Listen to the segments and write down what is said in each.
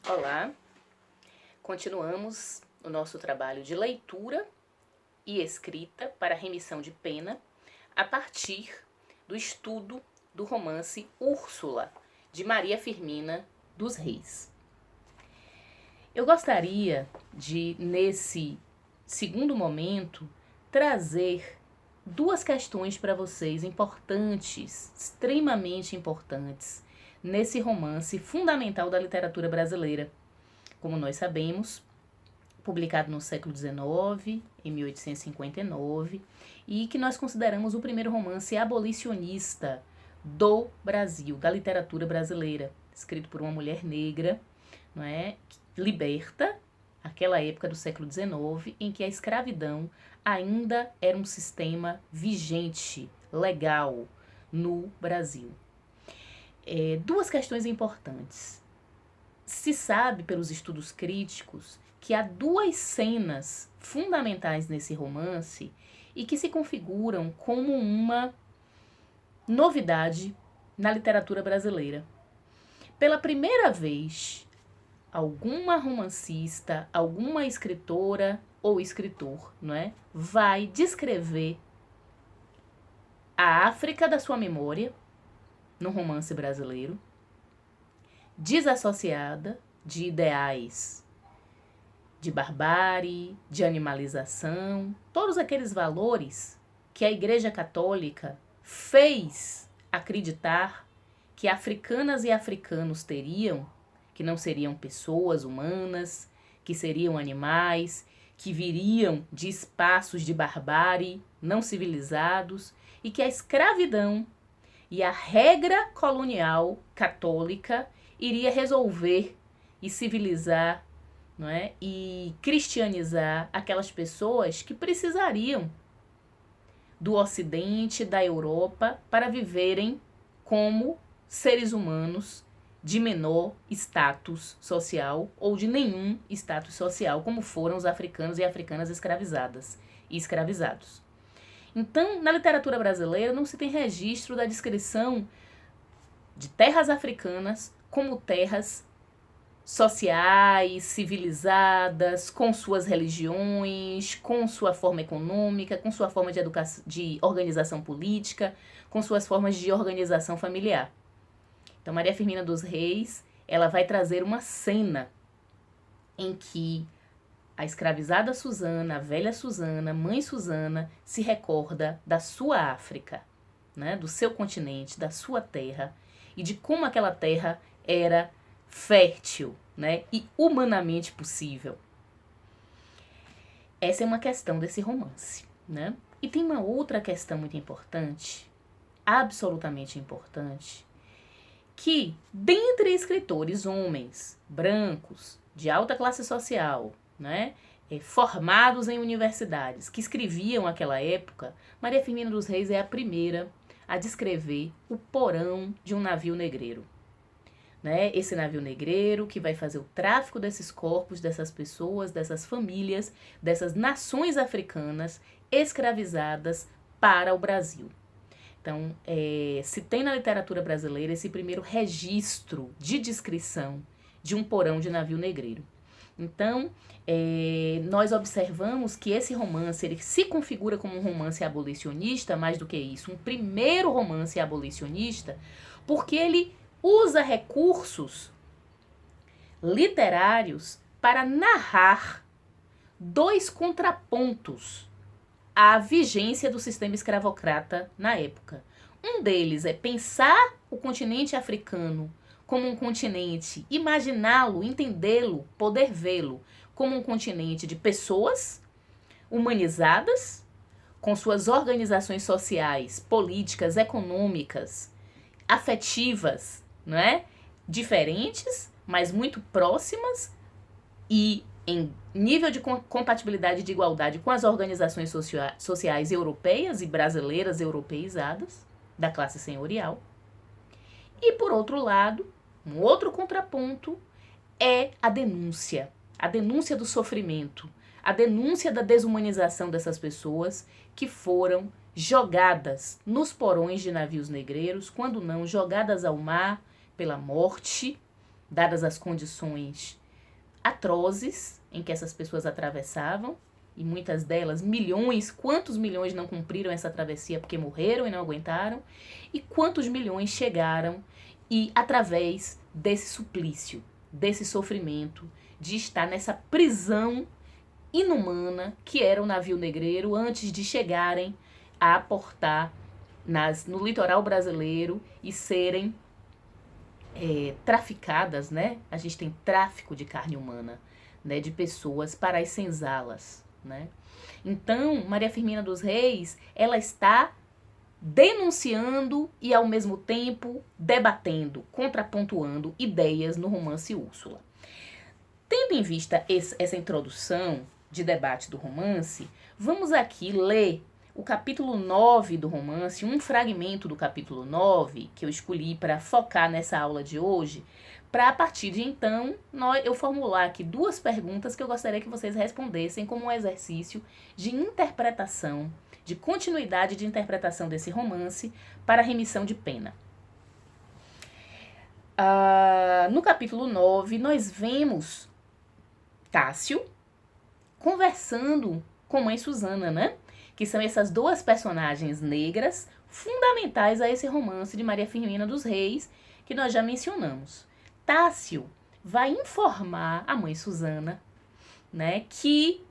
Olá, continuamos o nosso trabalho de leitura e escrita para remissão de pena a partir do estudo do romance Úrsula, de Maria Firmina dos Reis. Eu gostaria de, nesse segundo momento, trazer duas questões para vocês importantes, extremamente importantes, nesse romance fundamental da literatura brasileira. Como nós sabemos, publicado no século XIX, em 1859, e que nós consideramos o primeiro romance abolicionista do Brasil, da literatura brasileira, escrito por uma mulher negra, não é, liberta, aquela época do século XIX, em que a escravidão ainda era um sistema vigente, legal, no Brasil. Duas questões importantes. Se sabe pelos estudos críticos que há duas cenas fundamentais nesse romance e que se configuram como uma novidade na literatura brasileira. Pela primeira vez, alguma romancista, alguma escritora ou escritor, não é, vai descrever a África da sua memória no romance brasileiro, desassociada de ideais de barbárie, de animalização, todos aqueles valores que a Igreja Católica fez acreditar que africanas e africanos teriam, que não seriam pessoas humanas, que seriam animais, que viriam de espaços de barbárie não civilizados e que a escravidão e a regra colonial católica iria resolver e civilizar, não é? E cristianizar aquelas pessoas que precisariam do Ocidente, da Europa, para viverem como seres humanos de menor status social ou de nenhum status social, como foram os africanos e africanas escravizadas e escravizados. Então, na literatura brasileira não se tem registro da descrição de terras africanas como terras sociais, civilizadas, com suas religiões, com sua forma econômica, com sua forma de organização política, com suas formas de organização familiar. Então, Maria Firmina dos Reis, ela vai trazer uma cena em que a escravizada Susana, a velha Susana, mãe Susana, se recorda da sua África, né, do seu continente, da sua terra, e de como aquela terra era fértil, né, e humanamente possível. Essa é uma questão desse romance, né? E tem uma outra questão muito importante, absolutamente importante, que dentre escritores homens, brancos, de alta classe social, né, formados em universidades, que escreviam naquela época, Maria Firmina dos Reis é a primeira a descrever o porão de um navio negreiro. Né? Esse navio negreiro que vai fazer o tráfico desses corpos, dessas pessoas, dessas famílias, dessas nações africanas escravizadas para o Brasil. Então, se tem na literatura brasileira esse primeiro registro de descrição de um porão de navio negreiro. Então, nós observamos que esse romance ele se configura como um romance abolicionista, mais do que isso, um primeiro romance abolicionista, porque ele usa recursos literários para narrar dois contrapontos à vigência do sistema escravocrata na época. Um deles é pensar o continente africano como um continente, imaginá-lo, entendê-lo, poder vê-lo como um continente de pessoas humanizadas, com suas organizações sociais, políticas, econômicas, afetivas, não é? Diferentes, mas muito próximas e em nível de compatibilidade de igualdade com as organizações sociais europeias e brasileiras europeizadas, da classe senhorial. E, por outro lado, um outro contraponto é a denúncia do sofrimento, a denúncia da desumanização dessas pessoas que foram jogadas nos porões de navios negreiros, quando não jogadas ao mar pela morte, dadas as condições atrozes em que essas pessoas atravessavam, e muitas delas, milhões, quantos milhões não cumpriram essa travessia porque morreram e não aguentaram, e quantos milhões chegaram e através desse suplício, desse sofrimento, de estar nessa prisão inumana que era o navio negreiro antes de chegarem a aportar no litoral brasileiro e serem traficadas, né? A gente tem tráfico de carne humana, né? De pessoas para as senzalas, né? Então, Maria Firmina dos Reis, ela está denunciando e ao mesmo tempo debatendo, contrapontuando ideias no romance Úrsula. Tendo em vista essa introdução de debate do romance, vamos aqui ler o capítulo 9 do romance, um fragmento do capítulo 9, que eu escolhi para focar nessa aula de hoje, para a partir de então eu formular aqui 2 perguntas que eu gostaria que vocês respondessem como um exercício de interpretação, de continuidade de interpretação desse romance para a remissão de pena. No capítulo 9, nós vemos Tássio conversando com Mãe Susana, né? Que são essas 2 personagens negras fundamentais a esse romance de Maria Firmina dos Reis, que nós já mencionamos. Tássio vai informar a Mãe Susana, né, que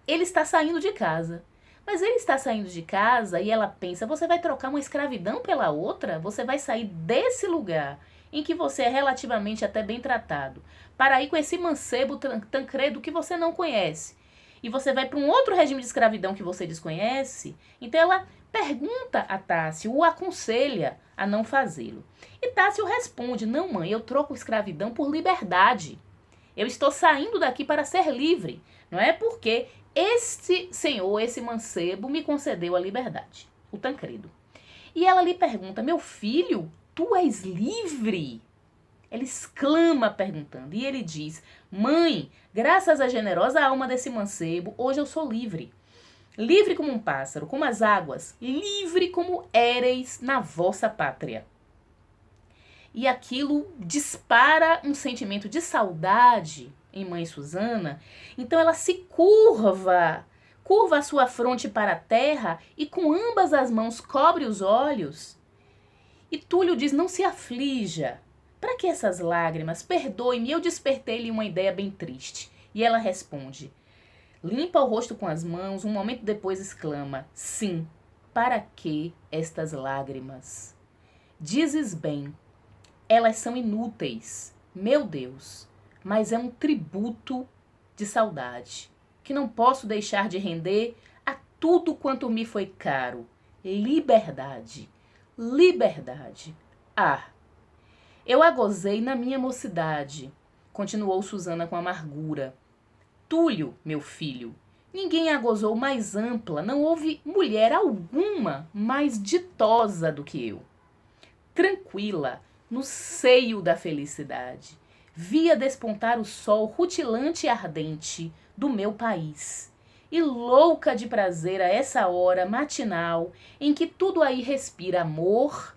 ele está saindo de casa. Mas ele está saindo de casa e ela pensa, você vai trocar uma escravidão pela outra? Você vai sair desse lugar em que você é relativamente até bem tratado, para ir com esse mancebo Tancredo que você não conhece. E você vai para um outro regime de escravidão que você desconhece. Então ela pergunta a Tássio, o aconselha a não fazê-lo. E Tássio responde, não mãe, eu troco escravidão por liberdade. Eu estou saindo daqui para ser livre. Não é porque esse senhor, esse mancebo, me concedeu a liberdade. O Tancredo. E ela lhe pergunta, meu filho, tu és livre? Ela exclama perguntando. E ele diz, mãe, graças à generosa alma desse mancebo, hoje eu sou livre. Livre como um pássaro, como as águas, livre como éreis na vossa pátria. E aquilo dispara um sentimento de saudade em Mãe Susana. Então ela se curva a sua fronte para a terra e com ambas as mãos cobre os olhos. E Túlio diz, não se aflija. Para que essas lágrimas? Perdoe-me, eu despertei-lhe uma ideia bem triste. E ela responde, limpa o rosto com as mãos, um momento depois exclama, sim, para que estas lágrimas? Dizes bem, elas são inúteis, meu Deus, mas é um tributo de saudade, que não posso deixar de render a tudo quanto me foi caro. Liberdade, liberdade. Ah, eu a gozei na minha mocidade, continuou Susana com amargura. Túlio, meu filho, ninguém a gozou mais ampla, não houve mulher alguma mais ditosa do que eu. Tranquila, no seio da felicidade, via despontar o sol rutilante e ardente do meu país. E louca de prazer a essa hora matinal em que tudo aí respira amor,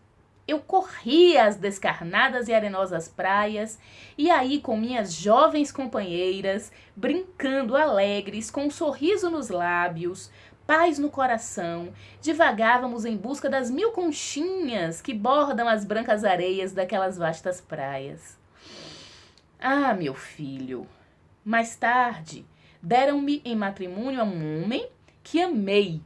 eu corria às descarnadas e arenosas praias, e aí com minhas jovens companheiras, brincando alegres, com um sorriso nos lábios, paz no coração, divagávamos em busca das 1000 conchinhas que bordam as brancas areias daquelas vastas praias. Ah, meu filho, mais tarde deram-me em matrimônio a um homem que amei,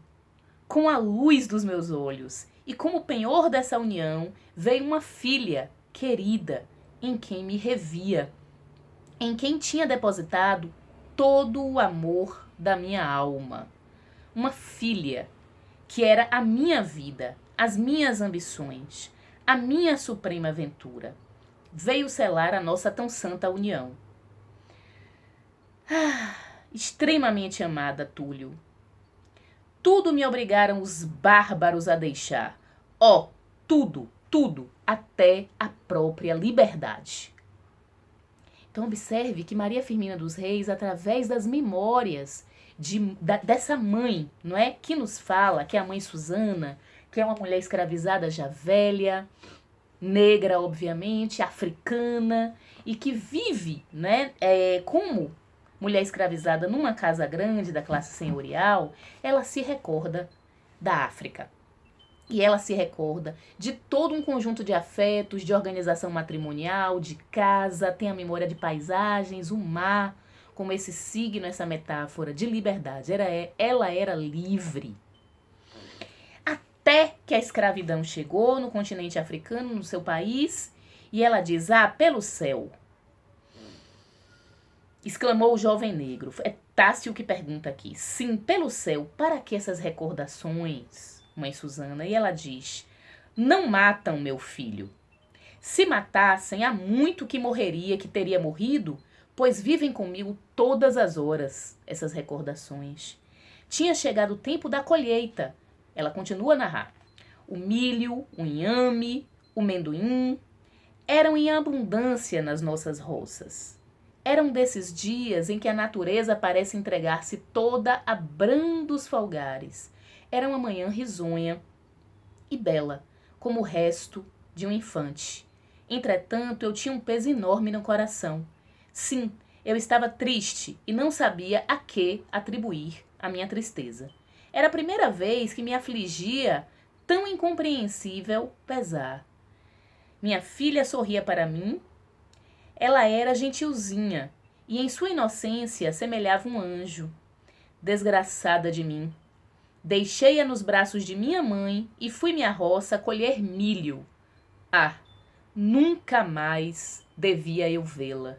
com a luz dos meus olhos, e como penhor dessa união veio uma filha querida em quem me revia, em quem tinha depositado todo o amor da minha alma. Uma filha que era a minha vida, as minhas ambições, a minha suprema aventura. Veio selar a nossa tão santa união. Ah, extremamente amada, Túlio. Tudo me obrigaram os bárbaros a deixar. Ó, tudo, tudo, até a própria liberdade. Então observe que Maria Firmina dos Reis, através das memórias dessa mãe, não é, que nos fala, que é a Mãe Susana, que é uma mulher escravizada já velha, negra, obviamente, africana, e que vive, né, como mulher escravizada numa casa grande da classe senhorial, ela se recorda da África. E ela se recorda de todo um conjunto de afetos, de organização matrimonial, de casa, tem a memória de paisagens, o mar, como esse signo, essa metáfora de liberdade. Ela era livre. Até que a escravidão chegou no continente africano, no seu país, e ela diz, pelo céu, exclamou o jovem negro. É Tássio que pergunta aqui. Sim, pelo céu, para que essas recordações, mãe Susana? E ela diz, não matam meu filho. Se matassem, há muito que morreria, que teria morrido, pois vivem comigo todas as horas, essas recordações. Tinha chegado o tempo da colheita. Ela continua a narrar. O milho, o inhame, o mendoim eram em abundância nas nossas roças. Eram desses dias em que a natureza parece entregar-se toda a brandos folgares. Era uma manhã risonha e bela, como o resto de um infante. Entretanto, eu tinha um peso enorme no coração. Sim, eu estava triste e não sabia a que atribuir a minha tristeza. Era a primeira vez que me afligia tão incompreensível pesar. Minha filha sorria para mim. Ela era gentilzinha e em sua inocência semelhava um anjo. Desgraçada de mim. Deixei-a nos braços de minha mãe e fui-me à roça colher milho. Nunca mais devia eu vê-la.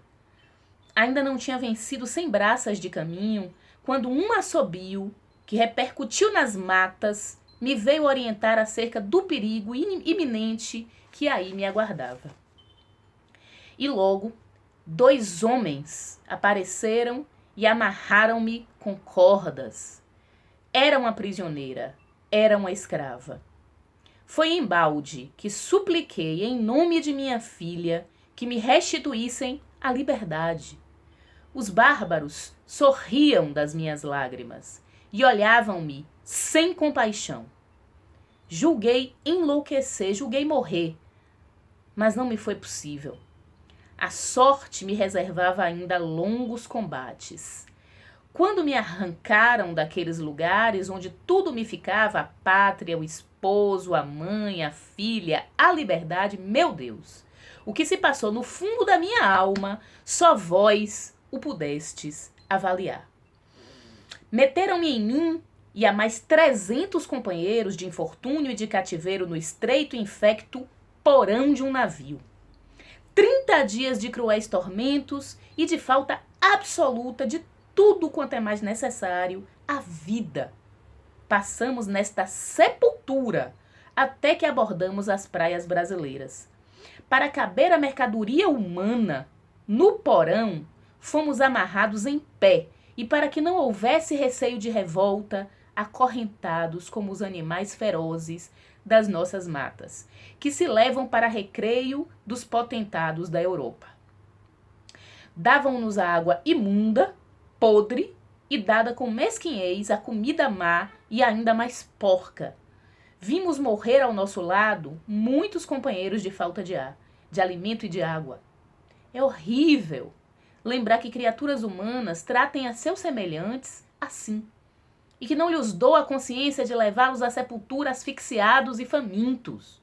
Ainda não tinha vencido 100 braças de caminho, quando um assobio, que repercutiu nas matas, me veio orientar acerca do perigo iminente que aí me aguardava. E logo, 2 homens apareceram e amarraram-me com cordas. Era uma prisioneira, era uma escrava. Foi embalde que supliquei em nome de minha filha que me restituíssem a liberdade. Os bárbaros sorriam das minhas lágrimas e olhavam-me sem compaixão. Julguei enlouquecer, julguei morrer, mas não me foi possível. A sorte me reservava ainda longos combates. Quando me arrancaram daqueles lugares onde tudo me ficava, a pátria, o esposo, a mãe, a filha, a liberdade, meu Deus, o que se passou no fundo da minha alma, só vós o pudestes avaliar. Meteram-me em mim e a mais 300 companheiros de infortúnio e de cativeiro no estreito e infecto porão de um navio. 30 dias de cruéis tormentos e de falta absoluta de tudo quanto é mais necessário, a vida. Passamos nesta sepultura até que abordamos as praias brasileiras. Para caber a mercadoria humana no porão, fomos amarrados em pé e para que não houvesse receio de revolta, acorrentados como os animais ferozes das nossas matas, que se levam para recreio dos potentados da Europa. Davam-nos a água imunda, podre e dada com mesquinhez a comida má e ainda mais porca. Vimos morrer ao nosso lado muitos companheiros de falta de ar, de alimento e de água. É horrível lembrar que criaturas humanas tratem a seus semelhantes assim, e que não lhes dou a consciência de levá-los à sepultura asfixiados e famintos.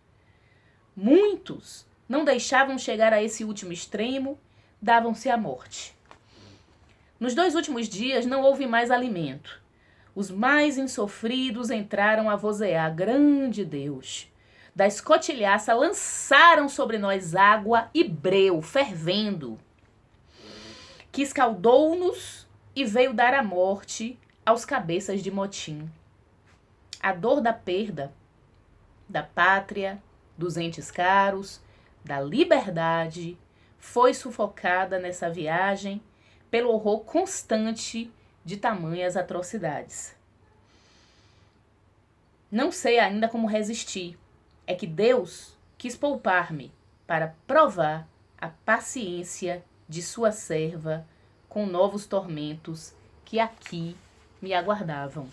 Muitos não deixavam chegar a esse último extremo, davam-se à morte. Nos 2 últimos dias não houve mais alimento. Os mais insofridos entraram a vozear, grande Deus. Da escotilhaça lançaram sobre nós água e breu, fervendo, que escaldou-nos e veio dar a morte aos cabeças de motim. A dor da perda, da pátria, dos entes caros, da liberdade, foi sufocada nessa viagem pelo horror constante de tamanhas atrocidades. Não sei ainda como resistir. É que Deus quis poupar-me para provar a paciência de sua serva com novos tormentos que aqui me aguardavam.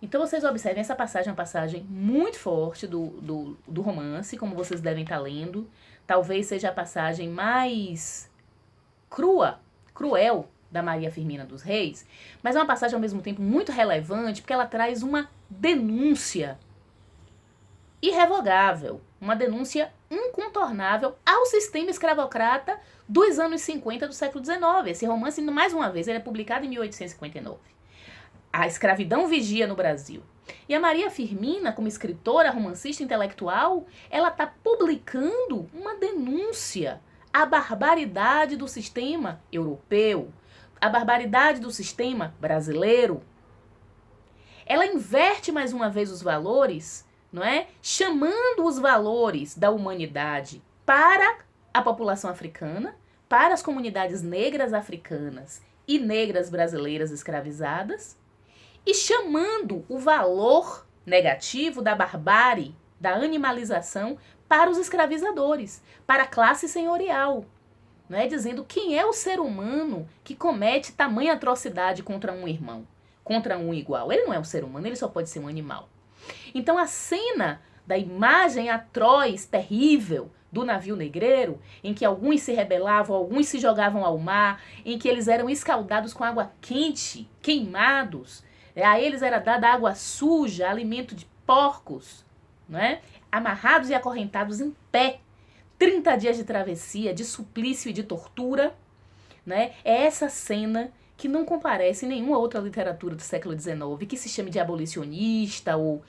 Então vocês observem, essa passagem é uma passagem muito forte do romance, como vocês devem estar lendo. Talvez seja a passagem mais cruel da Maria Firmina dos Reis, mas é uma passagem ao mesmo tempo muito relevante, porque ela traz uma denúncia irrevogável, uma denúncia incontornável ao sistema escravocrata dos anos 50 do século XIX. Esse romance, mais uma vez, ele é publicado em 1859. A escravidão vigia no Brasil. E a Maria Firmina, como escritora, romancista intelectual, ela está publicando uma denúncia à barbaridade do sistema europeu, à barbaridade do sistema brasileiro. Ela inverte mais uma vez os valores, não é? Chamando os valores da humanidade para a população africana, para as comunidades negras africanas e negras brasileiras escravizadas, e chamando o valor negativo da barbárie, da animalização para os escravizadores, para a classe senhorial, não é? Dizendo quem é o ser humano que comete tamanha atrocidade contra um irmão, contra um igual. Ele não é um ser humano, ele só pode ser um animal. Então a cena da imagem atroz, terrível, do navio negreiro, em que alguns se rebelavam, alguns se jogavam ao mar, em que eles eram escaldados com água quente, queimados, a eles era dada água suja, alimento de porcos, né? Amarrados e acorrentados em pé, 30 dias de travessia, de suplício e de tortura, né? É essa cena que não comparece em nenhuma outra literatura do século XIX, que se chame de abolicionista, ou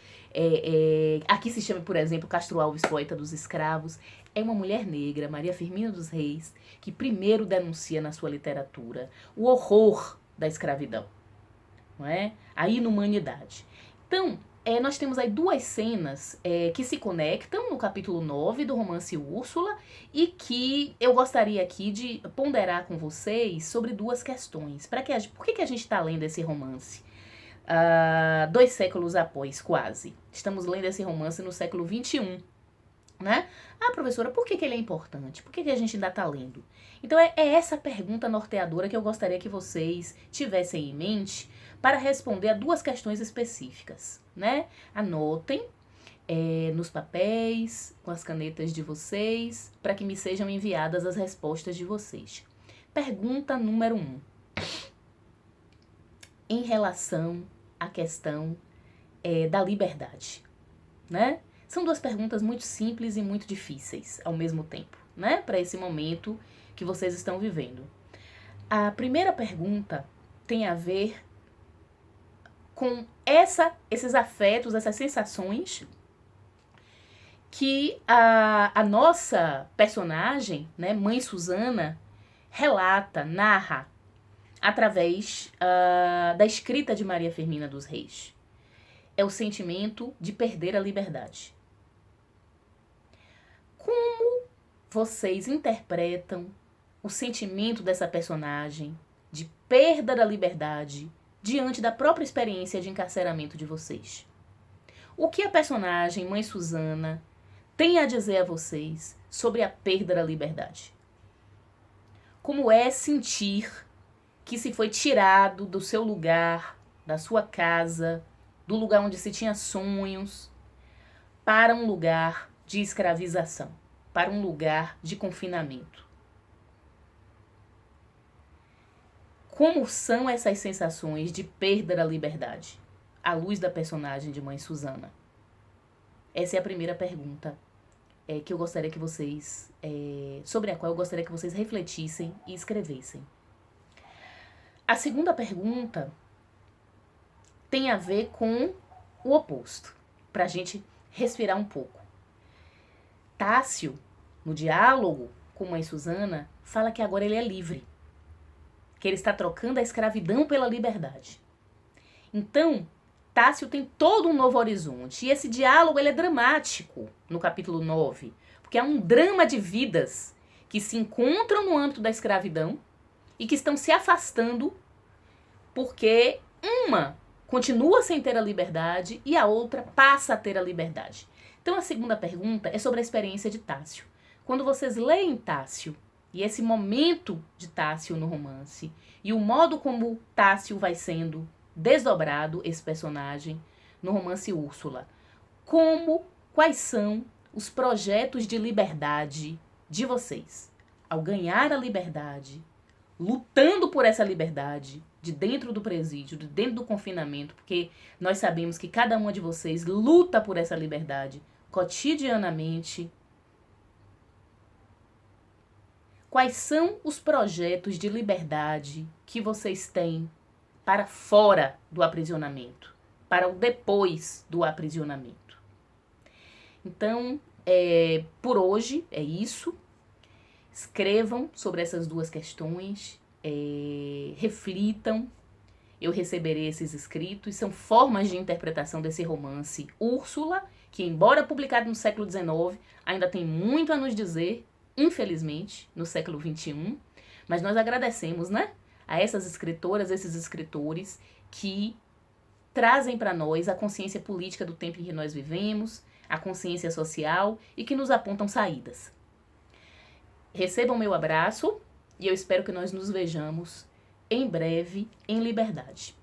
aqui se chama, por exemplo, Castro Alves, poeta dos escravos. É uma mulher negra, Maria Firmina dos Reis, que primeiro denuncia na sua literatura o horror da escravidão, não é? A inumanidade. Então, nós temos aí duas cenas que se conectam no capítulo 9 do romance Úrsula e que eu gostaria aqui de ponderar com vocês sobre duas questões. Por que a gente está lendo esse romance? 2 séculos após, quase. Estamos lendo esse romance no século XXI. Né? Professora, por que ele é importante? Por que a gente ainda está lendo? Então é essa pergunta norteadora que eu gostaria que vocês tivessem em mente para responder a duas questões específicas, né? Anotem nos papéis, com as canetas de vocês, para que me sejam enviadas as respostas de vocês. Pergunta número 1. Em relação à questão da liberdade, né? São duas perguntas muito simples e muito difíceis ao mesmo tempo, né? Para esse momento que vocês estão vivendo. A primeira pergunta tem a ver com esses afetos, essas sensações que a nossa personagem, né, Mãe Susana, relata, narra através da escrita de Maria Firmina dos Reis. É o sentimento de perder a liberdade. Como vocês interpretam o sentimento dessa personagem de perda da liberdade diante da própria experiência de encarceramento de vocês? O que a personagem Mãe Susana tem a dizer a vocês sobre a perda da liberdade? Como é sentir que se foi tirado do seu lugar, da sua casa, do lugar onde se tinha sonhos, para um lugar de escravização, para um lugar de confinamento? Como são essas sensações de perda da liberdade, à luz da personagem de Mãe Susana? Essa é a primeira pergunta que eu gostaria que vocês, sobre a qual eu gostaria que vocês refletissem e escrevessem. A segunda pergunta tem a ver com o oposto, para a gente respirar um pouco. Tássio, no diálogo com Mãe Susana, fala que agora ele é livre, que ele está trocando a escravidão pela liberdade. Então, Tássio tem todo um novo horizonte, e esse diálogo ele é dramático no capítulo 9, porque é um drama de vidas que se encontram no âmbito da escravidão e que estão se afastando porque uma continua sem ter a liberdade e a outra passa a ter a liberdade. Então a segunda pergunta é sobre a experiência de Tássio. Quando vocês leem Tássio, e esse momento de Tássio no romance, e o modo como Tássio vai sendo desdobrado, esse personagem, no romance Úrsula. Quais são os projetos de liberdade de vocês? Ao ganhar a liberdade, lutando por essa liberdade, de dentro do presídio, de dentro do confinamento, porque nós sabemos que cada uma de vocês luta por essa liberdade cotidianamente. Quais são os projetos de liberdade que vocês têm para fora do aprisionamento, para o depois do aprisionamento? Então, por hoje é isso. Escrevam sobre essas duas questões, reflitam. Eu receberei esses escritos. São formas de interpretação desse romance Úrsula, que, embora publicado no século XIX, ainda tem muito a nos dizer, infelizmente, no século XXI. Mas nós agradecemos, né, a essas escritoras, esses escritores que trazem para nós a consciência política do tempo em que nós vivemos, a consciência social e que nos apontam saídas. Recebam meu abraço e eu espero que nós nos vejamos em breve em liberdade.